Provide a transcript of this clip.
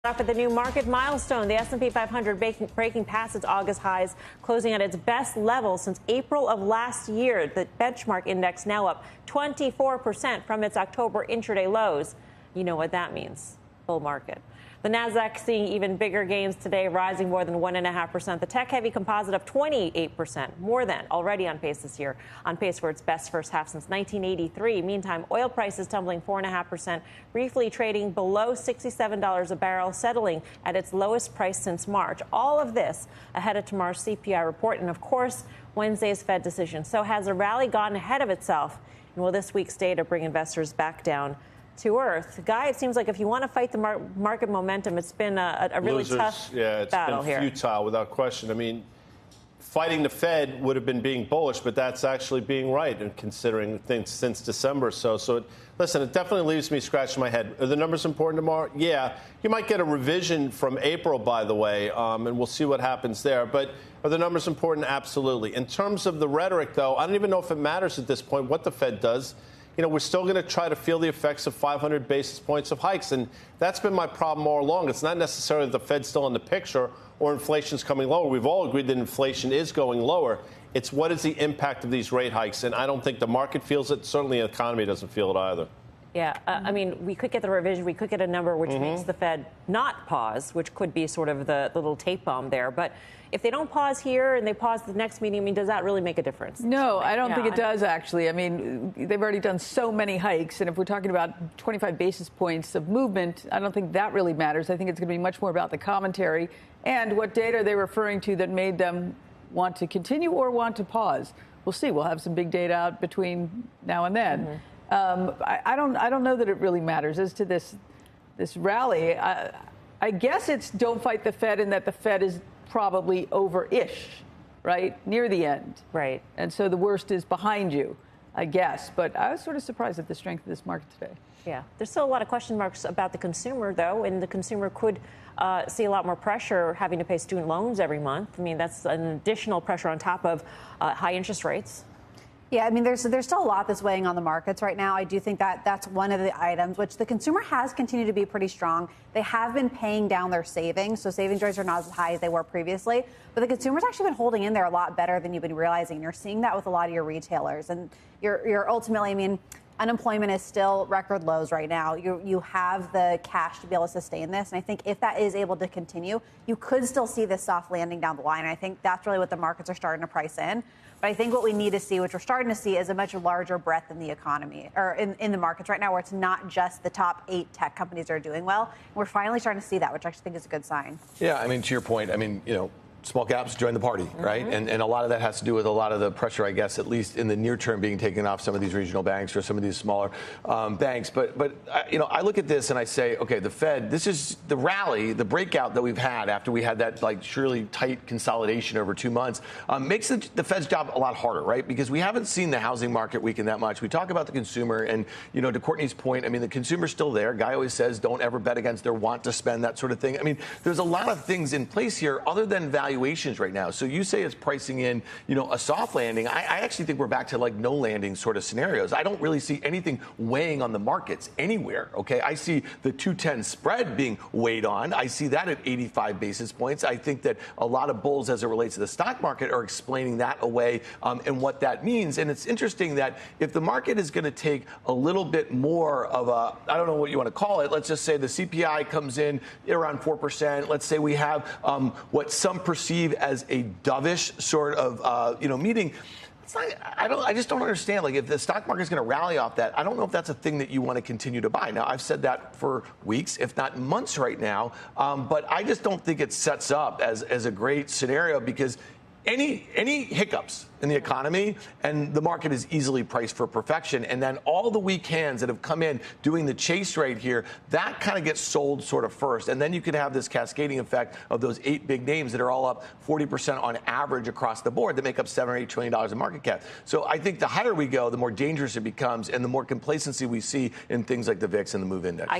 Off at the new market milestone, the S&P 500 breaking past its August highs, closing at its best level since April of last year. The benchmark index now up 24% from its October intraday lows. You know what that means. Bull market. The Nasdaq seeing even bigger gains today, rising more than 1.5%. The tech-heavy composite up 28%, more than already on pace this year, on pace for its best first half since 1983. Meantime, oil prices tumbling 4.5%, briefly trading below $67 a barrel, settling at its lowest price since March. All of this ahead of tomorrow's CPI report and, of course, Wednesday's Fed decision. So has a rally gone ahead of itself? And will this week's data bring investors back down to earth? Guy, it seems like if you want to fight the market momentum, it's been a really tough battle here. Yeah, it's been futile without question. I mean, fighting the Fed would have been being bullish, but that's actually being right, and considering things since December or so. So, listen, it definitely leaves me scratching my head. Are the numbers important tomorrow? Yeah. You might get a revision from April, by the way, and we'll see what happens there. But are the numbers important? Absolutely. In terms of the rhetoric, though, I don't even know if it matters at this point what the Fed does. You know, we're still going to try to feel the effects of 500 basis points of hikes. And that's been my problem all along. It's not necessarily that the Fed's still in the picture or inflation's coming lower. We've all agreed that inflation is going lower. It's what is the impact of these rate hikes? And I don't think the market feels it. Certainly the economy doesn't feel it either. Yeah, I mean, we could get the revision. We could get a number which makes the Fed not pause, which could be sort of the little tape bomb there. But if they don't pause here and they pause the next meeting, I mean, does that really make a difference? No, I don't think it does, actually. I mean, they've already done so many hikes. And if we're talking about 25 basis points of movement, I don't think that really matters. I think it's going to be much more about the commentary and what data they're referring to that made them want to continue or want to pause. We'll see. We'll have some big data out between now and then. I don't know that it really matters as to this rally. I guess it's don't fight the Fed, and that the Fed is probably over-ish, right, near the end. Right. And so the worst is behind you, I guess. But I was sort of surprised at the strength of this market today. Yeah. There's still a lot of question marks about the consumer, though, and the consumer could see a lot more pressure having to pay student loans every month. I mean, that's an additional pressure on top of high interest rates. Yeah, I mean, there's still a lot that's weighing on the markets right now. I do think that that's one of the items, which the consumer has continued to be pretty strong. They have been paying down their savings, so savings rates are not as high as they were previously. But the consumer's actually been holding in there a lot better than you've been realizing. You're seeing that with a lot of your retailers. And you're ultimately, I mean, unemployment is still record lows right now. You have the cash to be able to sustain this. And I think if that is able to continue, you could still see this soft landing down the line. And I think that's really what the markets are starting to price in. But I think what we need to see, which we're starting to see, is a much larger breadth in the economy or in the markets right now, where it's not just the top 8 tech companies that are doing well. And we're finally starting to see that, which I actually think is a good sign. Yeah, I mean, to your point, I mean, you know, small caps join the party, right? And a lot of that has to do with a lot of the pressure, I guess, at least in the near term, being taken off some of these regional banks or some of these smaller banks. But you know, I look at this and I say, okay, the Fed, this is the rally, the breakout that we've had after we had that like surely tight consolidation over 2 months, makes the Fed's job a lot harder, right? Because we haven't seen the housing market weaken that much. We talk about the consumer, and you know, to Courtney's point, I mean, the consumer's still there. Guy always says, don't ever bet against their want to spend, that sort of thing. I mean, there's a lot of things in place here other than valuations right now. So you say it's pricing in, you know, a soft landing. I actually think we're back to like no landing sort of scenarios. I don't really see anything weighing on the markets anywhere. OK, I see the 210 spread being weighed on. I see that at 85 basis points. I think that a lot of bulls as it relates to the stock market are explaining that away and what that means. And it's interesting that if the market is going to take a little bit more of a, I don't know what you want to call it, let's just say the CPI comes in around 4%. Let's say we have what some perceive as a dovish sort of, you know, meeting. It's not, I just don't understand. Like, if the stock market is going to rally off that, I don't know if that's a thing that you want to continue to buy. Now, I've said that for weeks, if not months right now. But I just don't think it sets up as a great scenario, because any hiccups in the economy and the market is easily priced for perfection. And then all the weak hands that have come in doing the chase right here, that kind of gets sold sort of first. And then you could have this cascading effect of those 8 big names that are all up 40% on average across the board that make up $7 or $8 trillion in market cap. So I think the higher we go, the more dangerous it becomes and the more complacency we see in things like the VIX and the MOVE index.